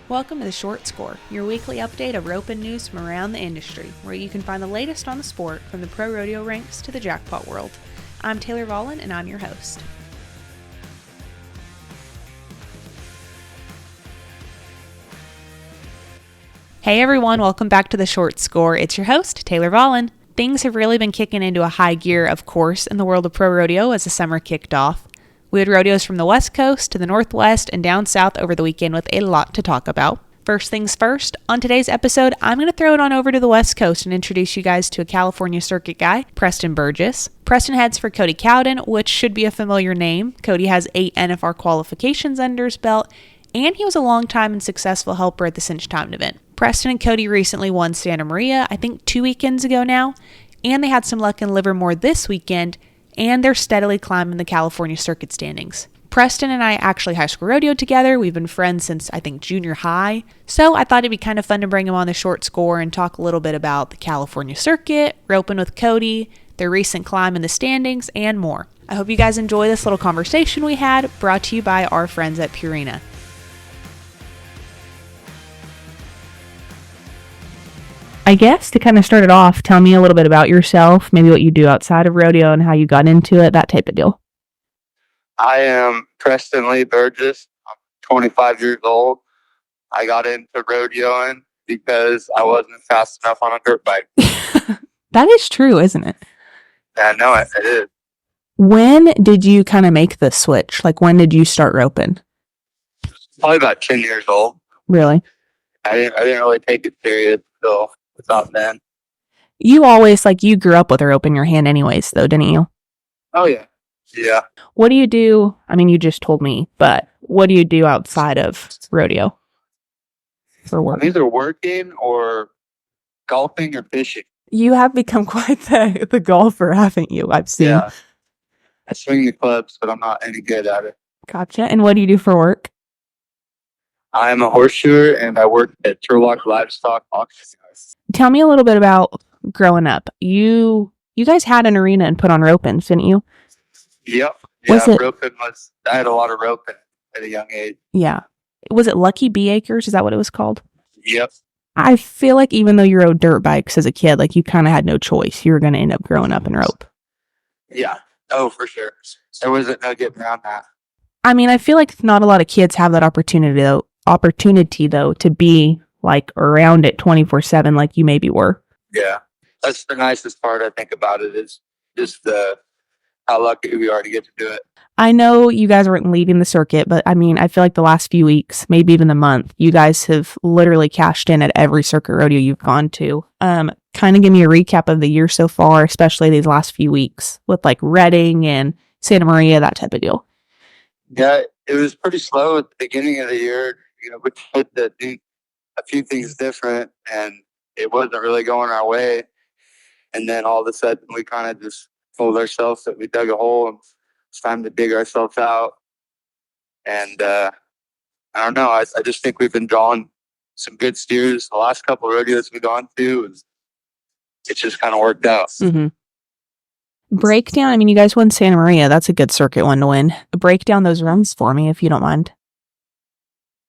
Welcome to The Short Score, your weekly update of roping news from around the industry, where you can find the latest on the sport from the pro rodeo ranks to the jackpot world. I'm Taylor Vollen, and I'm your host. Hey everyone, welcome back to The Short Score. It's your host, Taylor Vollen. Things have really been kicking into a high gear, of course, in the world of pro rodeo as the summer kicked off. We had rodeos from the West Coast to the Northwest and down south over the weekend with a lot to talk about. First things first, on today's episode, I'm going to throw it on over to the West Coast and introduce you guys to a California circuit guy, Preston Burgess. Preston heads for Cody Cowden, which should be a familiar name. Cody has 8 NFR qualifications under his belt, and he was a long time and successful helper at the Cinch Time event. Preston and Cody recently won Santa Maria, I think 2 weekends ago now, and they had some luck in Livermore this weekend, and they're steadily climbing the California circuit standings. Preston and I actually high school rodeoed together. We've been friends since, I think, junior high. So I thought it'd be kind of fun to bring him on the Short Score and talk a little bit about the California circuit, roping with Cody, their recent climb in the standings, and more. I hope you guys enjoy this little conversation we had, brought to you by our friends at Purina. I guess to kind of start it off, tell me a little bit about yourself, maybe what you do outside of rodeo and how you got into it, that type of deal. I am Preston Burgess. I'm 25 years old. I got into rodeoing because I wasn't fast enough on a dirt bike. That is true, isn't it? Yeah, I know it is. When did you kind of make the switch? Like, when did you start roping? Probably about 10 years old. Really? I didn't really take it serious until about then. You always, you grew up with a rope in your hand anyways, though, didn't you? Oh, yeah. Yeah. What do you do? I mean, you just told me, but what do you do outside of rodeo for work? I'm either working or golfing or fishing. You have become quite the golfer, haven't you? I've seen. Yeah. I swing the clubs, but I'm not any good at it. Gotcha. And what do you do for work? I'm a horseshoer, and I work at Turlock Livestock Auction House. Tell me a little bit about growing up. You guys had an arena and put on roping, didn't you? Yep. Yeah, roping I had a lot of roping at a young age. Yeah. Was it Lucky Bee Acres? Is that what it was called? Yep. I feel like even though you rode dirt bikes as a kid, you kind of had no choice. You were going to end up growing up in rope. Yeah. Oh, for sure. There wasn't no getting around that. I mean, I feel like not a lot of kids have that opportunity though, to be around it 24/7 like you maybe were. Yeah. That's the nicest part I think about it is just how lucky we are to get to do it. I know you guys weren't leading the circuit, but I mean, I feel like the last few weeks, maybe even the month, you guys have literally cashed in at every circuit rodeo you've gone to. Kind of give me a recap of the year so far, especially these last few weeks with Reading and Santa Maria, that type of deal. Yeah, it was pretty slow at the beginning of the year. We tried to do a few things different, and it wasn't really going our way. And then all of a sudden, we kind of just told ourselves that we dug a hole and it's time to dig ourselves out. And I don't know. I just think we've been drawing some good steers the last couple of rodeos we've gone to. And it just kind of worked out. Mm-hmm. Breakdown. I mean, you guys won Santa Maria. That's a good circuit one to win. Break down those runs for me, if you don't mind.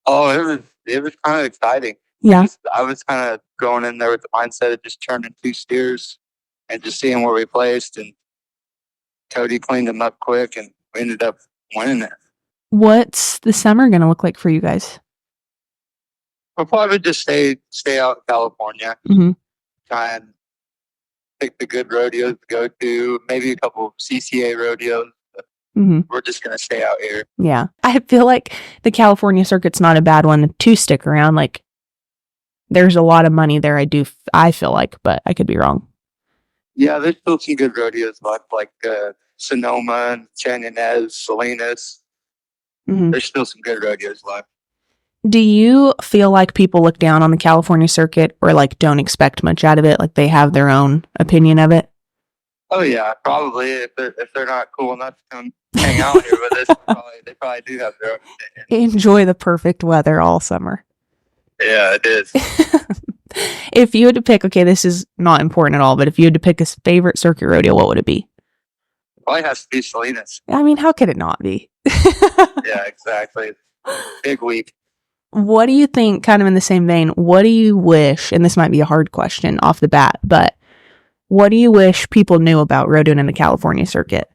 Oh, it was kind of exciting. Yeah. I was kind of going in there with the mindset of just turning 2 steers and just seeing where we placed. And Cody cleaned them up quick, and we ended up winning it. What's the summer going to look like for you guys? We'll probably just stay out in California. Mm-hmm. Try and pick the good rodeos to go to, maybe a couple CCA rodeos. Mm-hmm. We're just going to stay out here. Yeah. I feel like the California circuit's not a bad one to stick around. There's a lot of money there, I feel like, but I could be wrong. Yeah, there's still some good rodeos left, Sonoma and Chanyanez, Salinas. Mm-hmm. There's still some good rodeos left. Do you feel like people look down on the California circuit or don't expect much out of it? They have their own opinion of it? Oh yeah, probably. If they're not cool enough to come hang out here with us, they probably do have their own opinion. Enjoy the perfect weather all summer. Yeah, it is. If you had to pick, okay, this is not important at all, but if you had to pick a favorite circuit rodeo, what would it be? Probably has to be Salinas. I mean, how could it not be? Yeah, exactly. Big week. What do you think, kind of in the same vein, what do you wish, and this might be a hard question off the bat, but what do you wish people knew about rodeoing in the California circuit?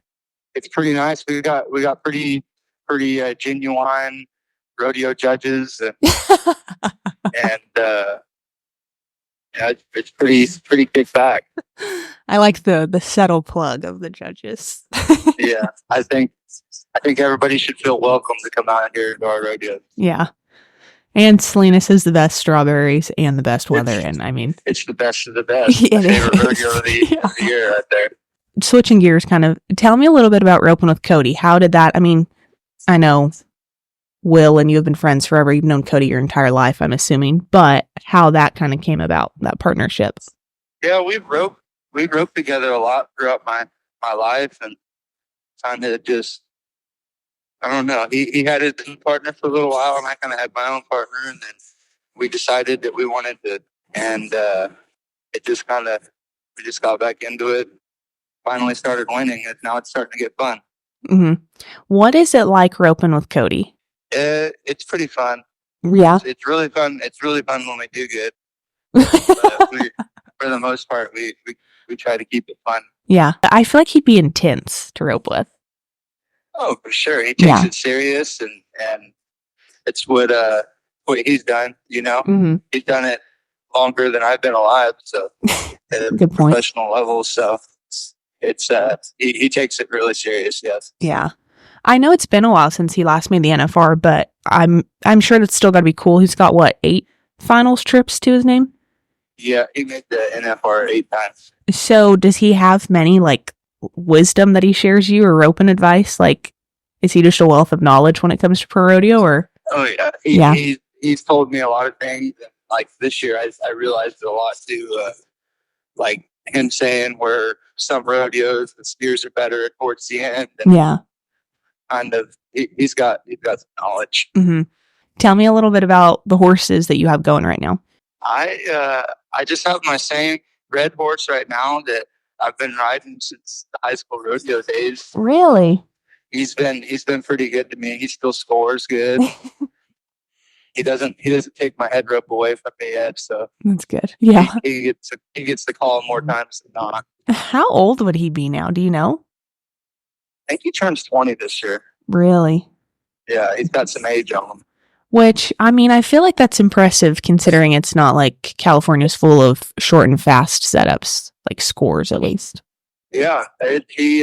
It's pretty nice. We got pretty genuine rodeo judges, and yeah, it's pretty kick back. I like the subtle plug of the judges. Yeah, I think everybody should feel welcome to come out here to our rodeo. Yeah. And Salinas is the best strawberries and the best weather. And I mean, it's the best of the best. My favorite rodeo of the year right there. Switching gears, kind of, tell me a little bit about roping with Cody. How did that, I mean, I know Will and you have been friends forever. You've known Cody your entire life, I'm assuming, but how that kind of came about, that partnership. Yeah, we roped together a lot throughout my life, and kind of just, I don't know. He had his own partner for a little while, and I kind of had my own partner, and then we decided that we wanted to, and it just we just got back into it. Finally started winning, and now it's starting to get fun. Mm-hmm. What is it like roping with Cody? It's pretty fun. Yeah, it's really fun. It's really fun when we do good. For the most part, we try to keep it fun. Yeah, I feel like he'd be intense to rope with. Oh, for sure. He takes it serious, and it's what he's done. You know, he's done it longer than I've been alive. So at a Good point. Professional level. So it's he takes it really serious. Yes. Yeah, I know it's been a while since he last made the NFR, but I'm sure that's still got to be cool. He's got what, 8 finals trips to his name? Yeah, he made the NFR 8 times. So does he have many like wisdom that he shares you or roping advice? Like, is he just a wealth of knowledge when it comes to pro rodeo? Or oh yeah, he's told me a lot of things. Like this year, I realized a lot too. Like him saying where some rodeos the steers are better towards the end. And yeah, kind of he's got some knowledge. Mm-hmm. Tell me a little bit about the horses that you have going right now. I just have my same red horse right now that I've been riding since the high school rodeo days. Really? He's been pretty good to me. He still scores good. He doesn't take my head rope away from me yet, so that's good. Yeah, he gets the call more times than not. How old would he be now? Do you know? I think he turns 20 this year. Really? Yeah, he's got some age on him. Which, I mean, I feel like that's impressive considering it's not like California's full of short and fast setups, like scores at least. Yeah, he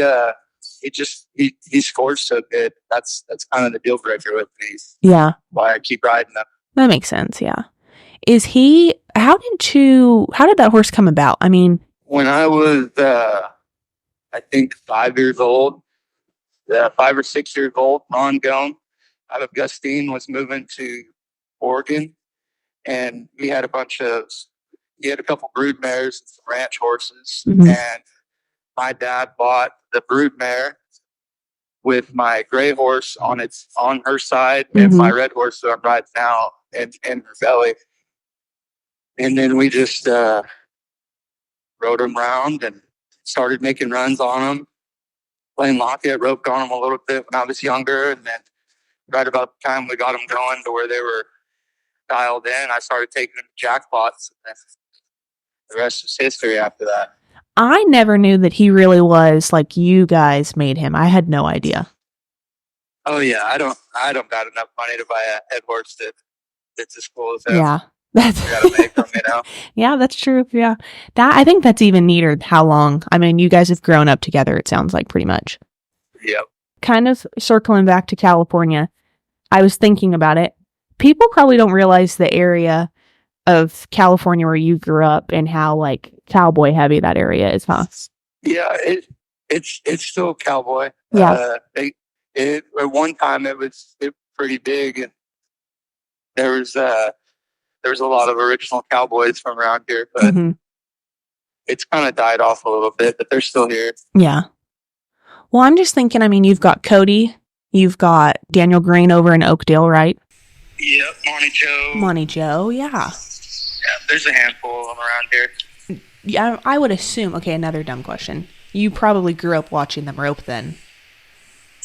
scores so good. That's kind of the deal breaker with me. Yeah. Why I keep riding them. That makes sense, yeah. How did that horse come about? I mean, when I was, I think 5 years old, 5 or 6 years old, Ron Gone out of Gustine was moving to Oregon, and he had a couple brood mares and some ranch horses, and my dad bought the brood mare with my gray horse on her side and my red horse that I'm riding now in her belly, and then we just rode them around and started making runs on them, playing lockout, roped on them a little bit when I was younger, and then right about the time we got them going to where they were dialed in, I started taking them to jackpots, and the rest is history after that. I never knew that he really was like you guys made him. I had no idea. Oh yeah, I don't got enough money to buy a head horse that's as cool as him. Yeah. That's gotta make them, you know? Yeah, that's true. Yeah. I think that's even neater how long. I mean, you guys have grown up together, it sounds like, pretty much. Yep. Kind of circling back to California, I was thinking about it. People probably don't realize the area of California where you grew up and how like cowboy heavy that area is, huh? Yeah, it's still cowboy. Yeah. At one time it was pretty big, and there was a lot of original cowboys from around here, but it's kind of died off a little bit, but they're still here. Yeah. Well, I'm just thinking, I mean, you've got Cody, you've got Daniel Green over in Oakdale, right? Yep, Monty Joe, yeah. Yeah, there's a handful of them around here. Yeah, I would assume. Okay, another dumb question. You probably grew up watching them rope then.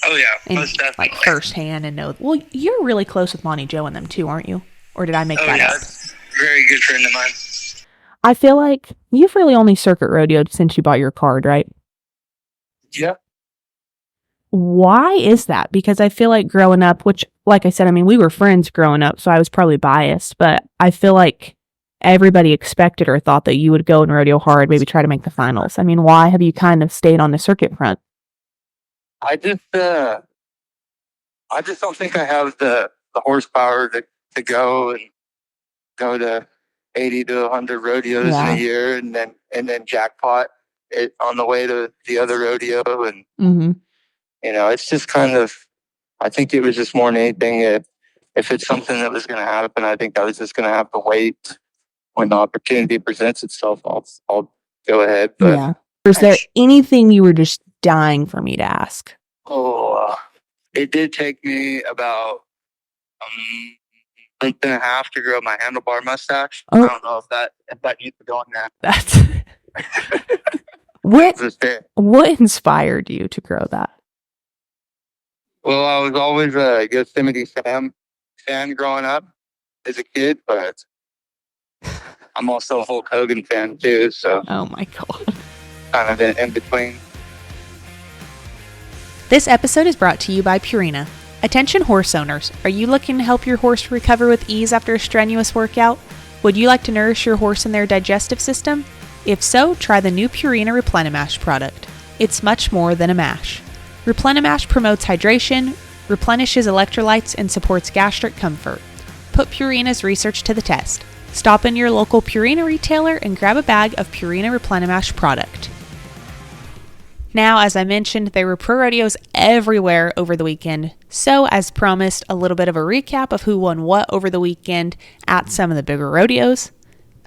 Oh yeah, most definitely. Like firsthand and know. Well, you're really close with Monty Joe and them too, aren't you? Or did I make that up? It's a very good friend of mine. I feel like you've really only circuit rodeoed since you bought your card, right? Yeah. Why is that? Because I feel like growing up, which, like I said, I mean, we were friends growing up, so I was probably biased, but I feel like everybody expected or thought that you would go and rodeo hard, maybe try to make the finals. I mean, why have you kind of stayed on the circuit front? I just don't think I have the horsepower to go to 80 to 100 rodeos in a year and then jackpot it on the way to the other rodeo. And, it's just kind of, I think it was just more than anything, if it's something that was going to happen, I think I was just going to have to wait. When the opportunity presents itself, I'll go ahead. But is there anything you were just dying for me to ask? It did take me about a month and a half to grow my handlebar mustache. I don't know if that needs to go on that. That's what inspired you to grow that? Well, I was always a Yosemite Sam fan growing up as a kid, but I'm also a Hulk Hogan fan too. So, oh my God, kind of in between. This episode is brought to you by Purina. Attention horse owners, are you looking to help your horse recover with ease after a strenuous workout? Would you like to nourish your horse and their digestive system? If so, try the new Purina Replenimash product. It's much more than a mash. Replenimash promotes hydration, replenishes electrolytes, and supports gastric comfort. Put Purina's research to the test. Stop in your local Purina retailer and grab a bag of Purina Replenimash product. Now, as I mentioned, there were pro rodeos everywhere over the weekend. So, as promised, a little bit of a recap of who won what over the weekend at some of the bigger rodeos.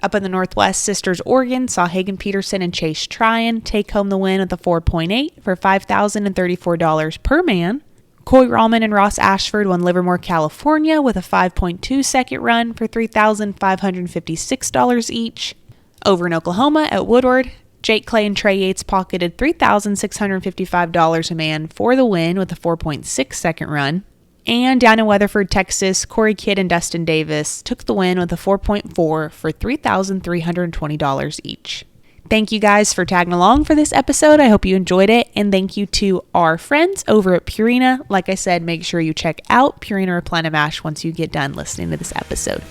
Up in the Northwest, Sisters Oregon saw Hagen Peterson and Chase Tryon take home the win with a 4.8 for $5,034 per man. Coy Rallman and Ross Ashford won Livermore, California with a 5.2 second run for $3,556 each. Over in Oklahoma at Woodward, Jake Clay and Trey Yates pocketed $3,655 a man for the win with a 4.6 second run. And down in Weatherford, Texas, Corey Kidd and Dustin Davis took the win with a 4.4 for $3,320 each. Thank you guys for tagging along for this episode. I hope you enjoyed it. And thank you to our friends over at Purina. Like I said, make sure you check out Purina Replenimash once you get done listening to this episode.